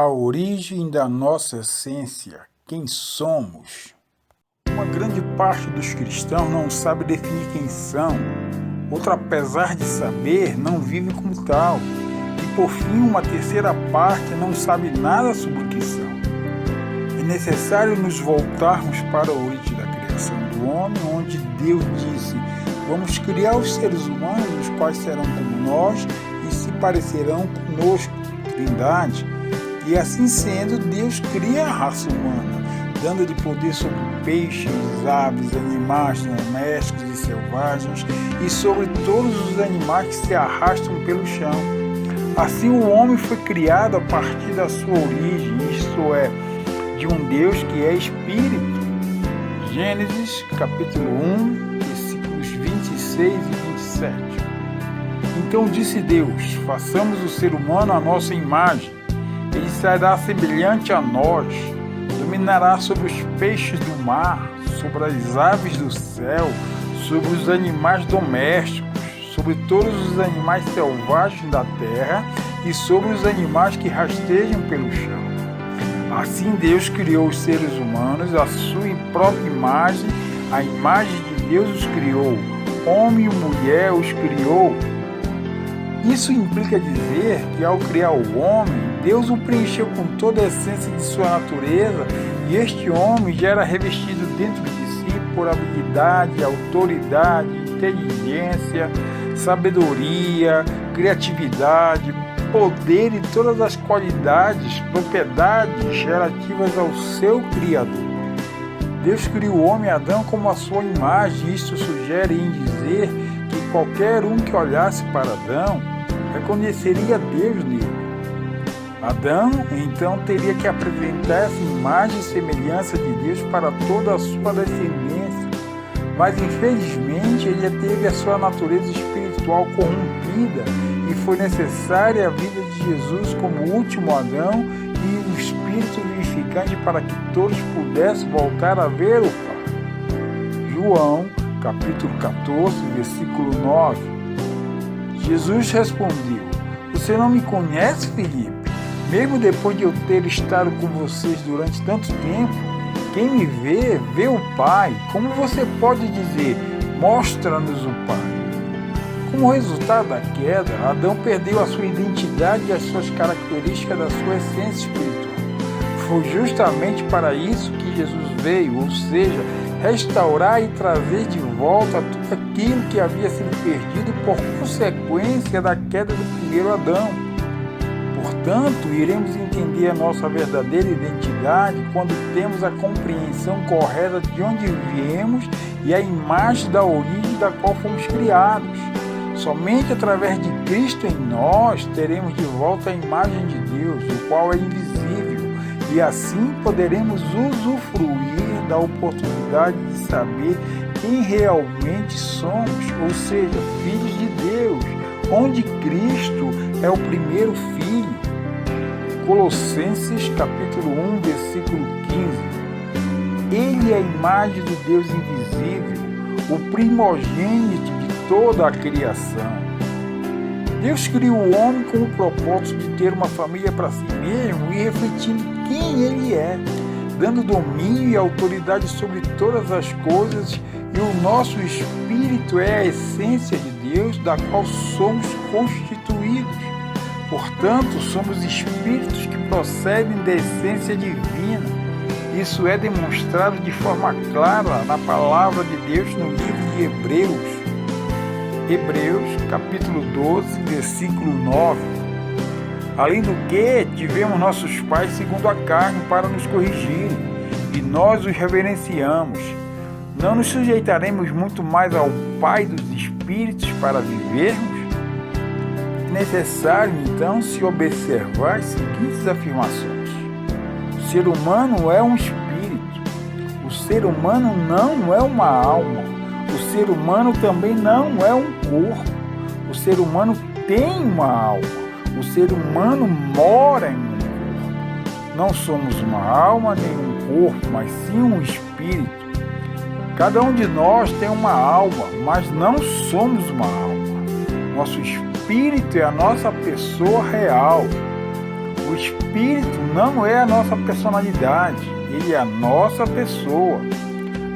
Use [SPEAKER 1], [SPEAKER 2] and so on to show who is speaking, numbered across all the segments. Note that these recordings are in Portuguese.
[SPEAKER 1] A origem da nossa essência, quem somos. Uma grande parte dos cristãos não sabe definir quem são, outra, apesar de saber, não vive como tal, e por fim uma terceira parte não sabe nada sobre o que são. É necessário nos voltarmos para a origem da criação do homem, onde Deus disse: vamos criar os seres humanos, os quais serão como nós e se parecerão conosco, Trindade. E assim sendo, Deus cria a raça humana, dando-lhe poder sobre peixes, aves, animais domésticos e selvagens e sobre todos os animais que se arrastam pelo chão. Assim o homem foi criado a partir da sua origem, isto é, de um Deus que é Espírito. Gênesis capítulo 1, versículos 26 e 27. Então disse Deus: façamos o ser humano à nossa imagem. Ele será semelhante a nós, dominará sobre os peixes do mar, sobre as aves do céu, sobre os animais domésticos, sobre todos os animais selvagens da terra e sobre os animais que rastejam pelo chão. Assim Deus criou os seres humanos à sua própria imagem, a imagem de Deus os criou, homem e mulher os criou. Isso implica dizer que ao criar o homem, Deus o preencheu com toda a essência de sua natureza e este homem já era revestido dentro de si por habilidade, autoridade, inteligência, sabedoria, criatividade, poder e todas as qualidades, propriedades relativas ao seu Criador. Deus criou o homem Adão como a sua imagem, e isto sugere em dizer que qualquer um que olhasse para Adão reconheceria Deus nele. Adão, então, teria que apresentar essa imagem e semelhança de Deus para toda a sua descendência, mas infelizmente ele teve a sua natureza espiritual corrompida e foi necessária a vida de Jesus como último Adão e o Espírito vivificante para que todos pudessem voltar a ver o Pai. João capítulo 14, versículo 9. Jesus respondeu: você não me conhece, Filipe? Mesmo depois de eu ter estado com vocês durante tanto tempo, quem me vê, vê o Pai. Como você pode dizer: mostra-nos o Pai? Como resultado da queda, Adão perdeu a sua identidade e as suas características da sua essência espiritual. Foi justamente para isso que Jesus veio, ou seja, restaurar e trazer de volta tudo aquilo que havia sido perdido por consequência da queda do primeiro Adão. Portanto, iremos entender a nossa verdadeira identidade quando temos a compreensão correta de onde viemos e a imagem da origem da qual fomos criados. Somente através de Cristo em nós teremos de volta a imagem de Deus, o qual é invisível, e assim poderemos usufruir da oportunidade de saber quem realmente somos, ou seja, filhos de Deus, onde Cristo é o primeiro filho. Colossenses capítulo 1, versículo 15. Ele é a imagem do Deus invisível, o primogênito de toda a criação. Deus criou o homem com o propósito de ter uma família para si mesmo e refletindo quem ele é, dando domínio e autoridade sobre todas as coisas, e o nosso espírito é a essência de Deus, da qual somos constituídos. Portanto, somos espíritos que procedem da essência divina. Isso é demonstrado de forma clara na palavra de Deus no livro de Hebreus. Hebreus, capítulo 12, versículo 9. Além do que, tivemos nossos pais segundo a carne para nos corrigirem, e nós os reverenciamos. Não nos sujeitaremos muito mais ao Pai dos Espíritos para vivermos? É necessário, então, se observar as seguintes afirmações. O ser humano é um espírito. O ser humano não é uma alma. O ser humano também não é um corpo. O ser humano tem uma alma. O ser humano mora em um corpo. Não somos uma alma nem um corpo, mas sim um espírito. Cada um de nós tem uma alma, mas não somos uma alma. Nosso espírito é a nossa pessoa real. O espírito não é a nossa personalidade, ele é a nossa pessoa.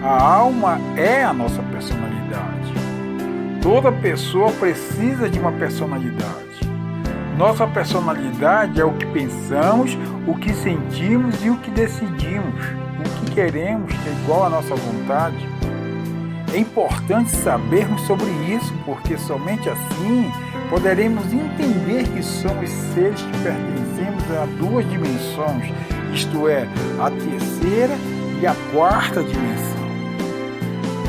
[SPEAKER 1] A alma é a nossa personalidade. Toda pessoa precisa de uma personalidade. Nossa personalidade é o que pensamos, o que sentimos e o que decidimos, o que queremos, que é igual à nossa vontade. É importante sabermos sobre isso, porque somente assim poderemos entender que somos seres que pertencemos a duas dimensões, isto é, a terceira e a quarta dimensão.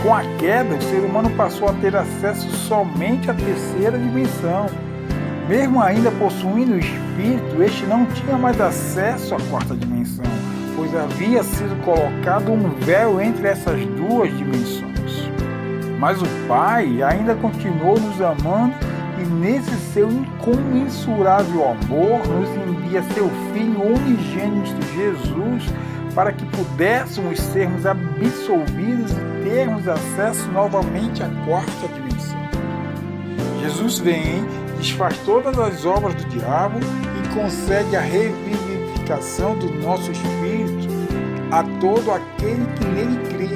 [SPEAKER 1] Com a queda, o ser humano passou a ter acesso somente à terceira dimensão. Mesmo ainda possuindo o espírito, este não tinha mais acesso à quarta dimensão, pois havia sido colocado um véu entre essas duas dimensões. Mas o Pai ainda continuou nos amando e nesse seu incomensurável amor nos envia seu Filho unigênito Jesus para que pudéssemos sermos absolvidos e termos acesso novamente à quarta dimensão. Jesus vem, desfaz todas as obras do diabo e concede a revivificação do nosso espírito a todo aquele que nele crê.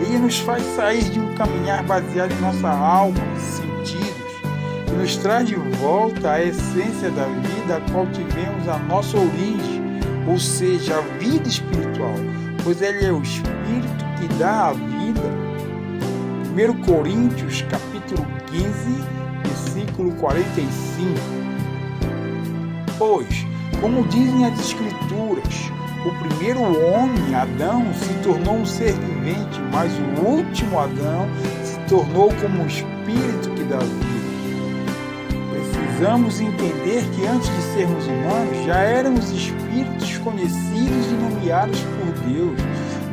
[SPEAKER 1] Ele nos faz sair de um caminhar baseado em nossa alma, sentidos, e nos traz de volta a essência da vida a qual tivemos a nossa origem, ou seja, a vida espiritual, pois ele é o Espírito que dá a vida. 1 Coríntios, capítulo 15, versículo 45. Pois, como dizem as Escrituras, o primeiro homem, Adão, se tornou um ser vivente, mas o último Adão se tornou como um espírito que dá vida. Precisamos entender que antes de sermos humanos, já éramos espíritos conhecidos e nomeados por Deus.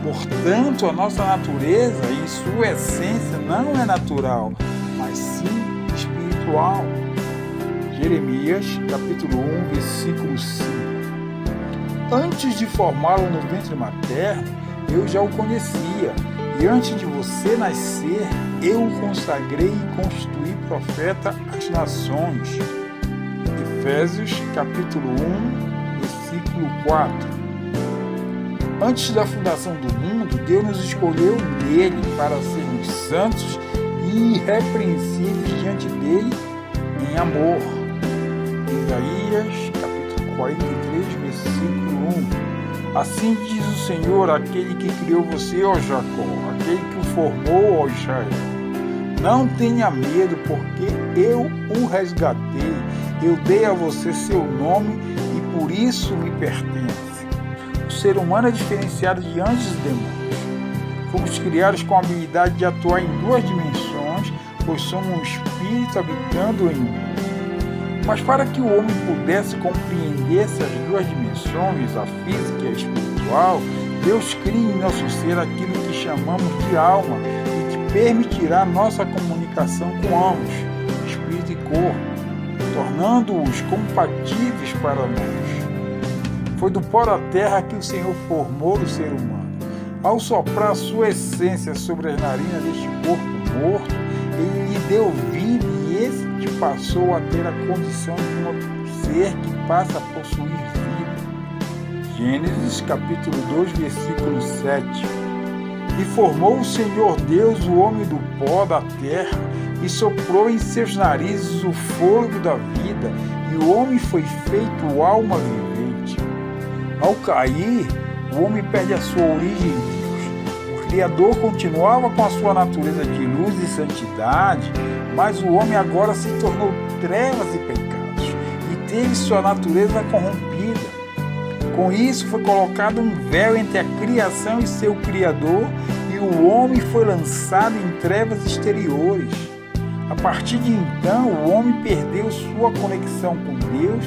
[SPEAKER 1] Portanto, a nossa natureza, em sua essência, não é natural, mas sim espiritual. Jeremias, capítulo 1, versículo 5. Antes de formá-lo no ventre materno, eu já o conhecia, e antes de você nascer, eu o consagrei e constituí profeta às nações. Efésios, capítulo 1, versículo 4. Antes da fundação do mundo, Deus nos escolheu nele para sermos santos e irrepreensíveis diante dele em amor. Isaías, capítulo 43, versículo 1. Assim diz o Senhor, aquele que criou você, ó Jacó, aquele que o formou, ó Israel. Não tenha medo, porque eu o resgatei. Eu dei a você seu nome e por isso me pertence. O ser humano é diferenciado de anjos e demônios. Fomos criados com a habilidade de atuar em duas dimensões, pois somos um espírito habitando em um. Mas para que o homem pudesse compreender essas duas dimensões, a física e a espiritual, Deus cria em nosso ser aquilo que chamamos de alma e que permitirá nossa comunicação com ambos, espírito e corpo, tornando-os compatíveis para nós. Foi do pó da terra que o Senhor formou o ser humano. Ao soprar a sua essência sobre as narinas deste corpo morto, ele lhe deu vida e este passou a ter a condição de um ser que passa a possuir vida. Gênesis capítulo 2, versículo 7. E formou o Senhor Deus o homem do pó da terra e soprou em seus narizes o fôlego da vida, e o homem foi feito alma vivente. Ao cair, o homem perde a sua origem em Deus. O Criador continuava com a sua natureza de luz e santidade, mas o homem agora se tornou trevas e pecados e teve sua natureza corrompida. Com isso foi colocado um véu entre a criação e seu Criador, e o homem foi lançado em trevas exteriores. A partir de então, o homem perdeu sua conexão com Deus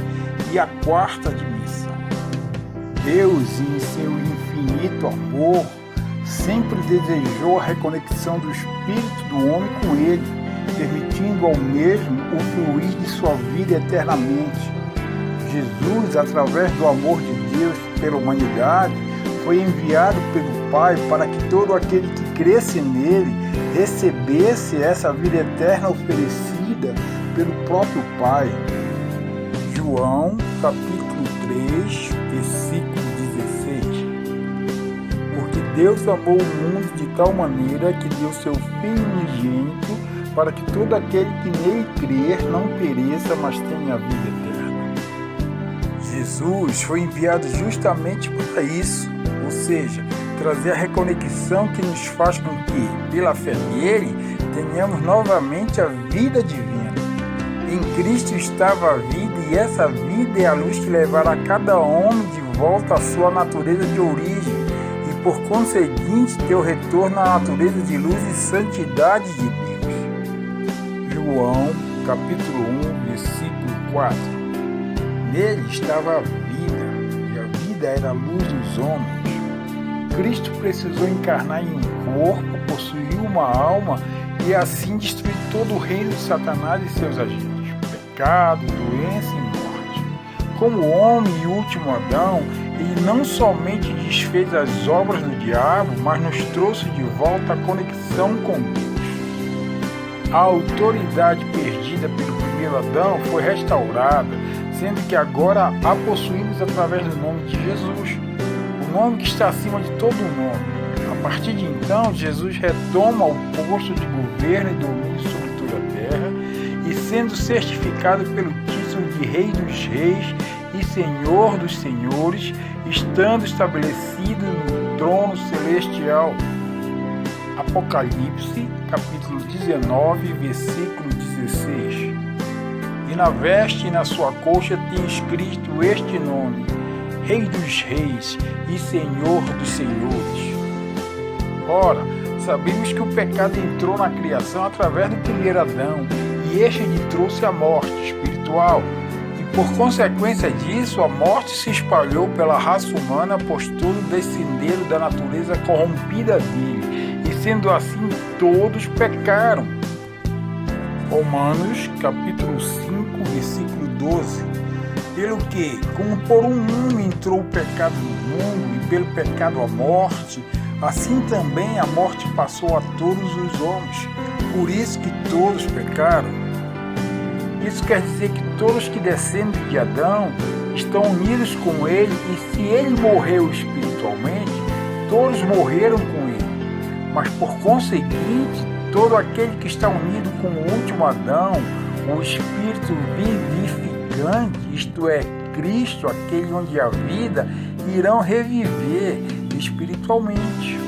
[SPEAKER 1] e a quarta dimensão. Deus, em seu infinito amor, sempre desejou a reconexão do espírito do homem com ele, permitindo ao mesmo o fluir de sua vida eternamente. Jesus, através do amor de Deus pela humanidade, foi enviado pelo Pai para que todo aquele que cresce nele recebesse essa vida eterna oferecida pelo próprio Pai. João, capítulo 3, versículo 16. Porque Deus amou o mundo de tal maneira que deu seu Filho unigênito para que todo aquele que nele crer não pereça, mas tenha a vida eterna. Jesus foi enviado justamente para isso, ou seja, trazer a reconexão que nos faz com que, pela fé nele, tenhamos novamente a vida divina. Em Cristo estava a vida, e essa vida é a luz que levará cada homem de volta à sua natureza de origem e, por conseguinte, ter o retorno à natureza de luz e santidade de Deus. João, capítulo 1, versículo 4. Nele estava a vida, e a vida era a luz dos homens. Cristo precisou encarnar em um corpo, possuir uma alma e assim destruir todo o reino de Satanás e seus agentes, pecado, doença e morte. Como homem e último Adão, ele não somente desfez as obras do diabo, mas nos trouxe de volta a conexão com Deus. A autoridade perdida pelo primeiro Adão foi restaurada, sendo que agora a possuímos através do nome de Jesus, o nome que está acima de todo nome. A partir de então, Jesus retoma o posto de governo e domínio sobre toda a terra, e sendo certificado pelo título de Rei dos Reis e Senhor dos Senhores, estando estabelecido no trono celestial. Apocalipse, capítulo 19, versículo 16. E na veste e na sua coxa tem escrito este nome: Rei dos Reis e Senhor dos Senhores. Ora, sabemos que o pecado entrou na criação através do primeiro Adão, e este lhe trouxe a morte espiritual. E por consequência disso, a morte se espalhou pela raça humana, pois todos descenderam da natureza corrompida dele, e sendo assim todos pecaram. Romanos, capítulo 5, versículo 12. Pelo que, como por um homem entrou o pecado no mundo, e pelo pecado a morte, assim também a morte passou a todos os homens, por isso que todos pecaram. Isso quer dizer que todos que descendem de Adão estão unidos com ele, e se ele morreu espiritualmente, todos morreram com ele. Mas por conseguinte, todo aquele que está unido com o último Adão, o Espírito vivificante, isto é, Cristo, aquele onde há vida, irão reviver espiritualmente.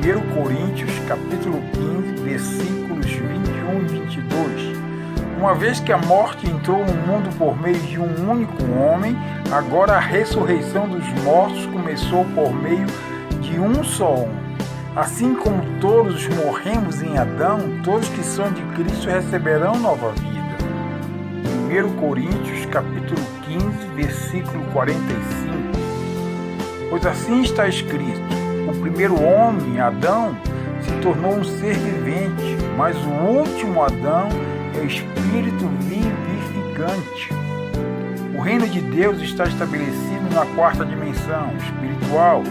[SPEAKER 1] 1 Coríntios, capítulo 15, versículos 21 e 22. Uma vez que a morte entrou no mundo por meio de um único homem, agora a ressurreição dos mortos começou por meio de um só homem. Assim como todos morremos em Adão, todos que são de Cristo receberão nova vida. 1 Coríntios, capítulo 15, versículo 45. Pois assim está escrito: o primeiro homem, Adão, se tornou um ser vivente, mas o último Adão é espírito vivificante. O reino de Deus está estabelecido na quarta dimensão, espiritual,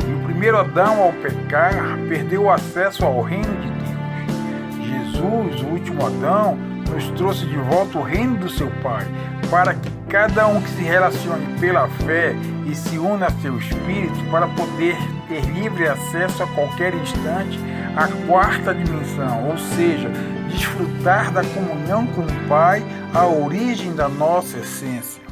[SPEAKER 1] e o primeiro Adão, ao pecar, perdeu o acesso ao reino de Deus. Jesus, o último Adão, nos trouxe de volta o reino do seu Pai, para que cada um que se relacione pela fé e se una a seu espírito, para poder ter livre acesso a qualquer instante à quarta dimensão, ou seja, desfrutar da comunhão com o Pai, a origem da nossa essência.